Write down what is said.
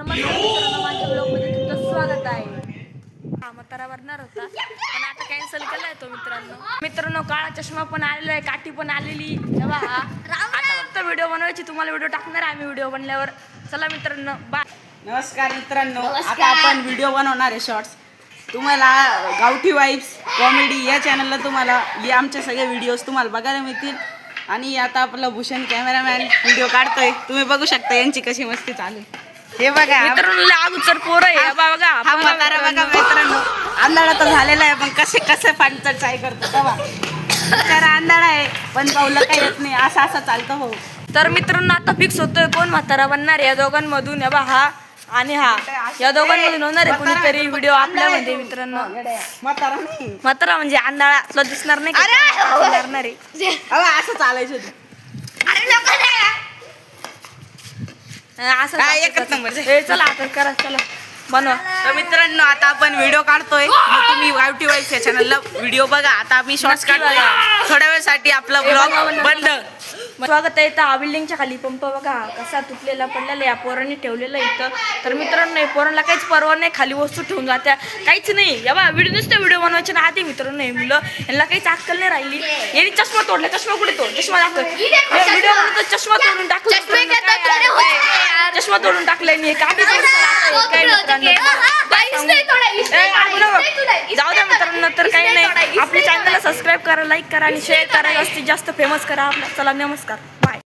मित्रांनो, माझ्या ब्लॉगमध्ये तुमचं स्वागत आहे. हा म्हातारा वरणार होता पण आता कॅन्सल केलाय तो. मित्रांनो काळा चष्मा पण आलेला आहे, काठी पण आलेली. तेव्हा आता फक्त व्हिडिओ बनवायची, तुम्हाला व्हिडिओ टाकणार आहे आम्ही व्हिडिओ बनल्यावर. चला मित्रांनो, बाय. नमस्कार मित्रांनो, आता आपण व्हिडिओ बनवणार आहे शॉर्ट्स. तुम्हाला गावठी वाईब्स कॉमेडी या चॅनलला तुम्हाला हे आमचे सगळे व्हिडिओज तुम्हाला बघायला मिळतील. आणि आता आपला भूषण कॅमेरामॅन व्हिडिओ काढतोय, तुम्ही बघू शकता यांची कशी मस्ती चालू. हे बघा मित्रांनो, अगोदर पोरं आहे बघा. हा म्हातारा बघा मित्रांनो, आंधळा तर झालेला आहे पण कसे कसे फांडचं ट्राय करतो तेव्हा. बिचारा आंधळा आहे पण पावलं काही येत नाही, असं असं चालतं. हो तर मित्रांनो, आता फिक्स होतोय कोण म्हातारा बनणार या दोघांमधून. हा आणि हा या दोघांमधून होणार आहे कुणीतरी व्हिडिओ आपल्यामध्ये. मित्रांनो म्हातारा नाही, म्हातारा म्हणजे आंधळा, तुला दिसणार नाही का? असं चालायचं होतं. असं एकच नंबर. चला आता करा, चला बनवा. तर मित्रांनो, आता आपण व्हिडिओ काढतोय, मग तुम्ही गावठी वाईब्स या चॅनलला व्हिडिओ बघा. आता आम्ही शॉर्ट्स काढतोय, थोड्या वेळसाठी आपला ब्लॉग बंद. स्वागत आहे. इथं बिल्डिंगच्या खाली पंप बघा कसा तुटलेला पडलेला, या पोरांनी ठेवलेला इथं. तर मित्रांनो, पोरांना काहीच परवा नाही, खाली वस्तू ठेवून जात्या, काहीच नाही. या बा व्हिडिओ बनवायचे ना आधी. मित्रांनो, हे मुलं यांना काहीच अक्कल नाही राहिली. यांनी चष्मा तोडला. चष्मा कुठे तो? चष्मा दाखव. व्हिडिओ बनवतो, चष्मा तोडून टाकला. चष्मा तोडून टाकलाय. जाऊ द्या मित्रांनो, तर काही नाही. आपल्या चॅनलला सबस्क्राईब करा, लाईक करा आणि शेअर करा, जास्तीत जास्त फेमस करा आपला. चला नमस्कार, बाय.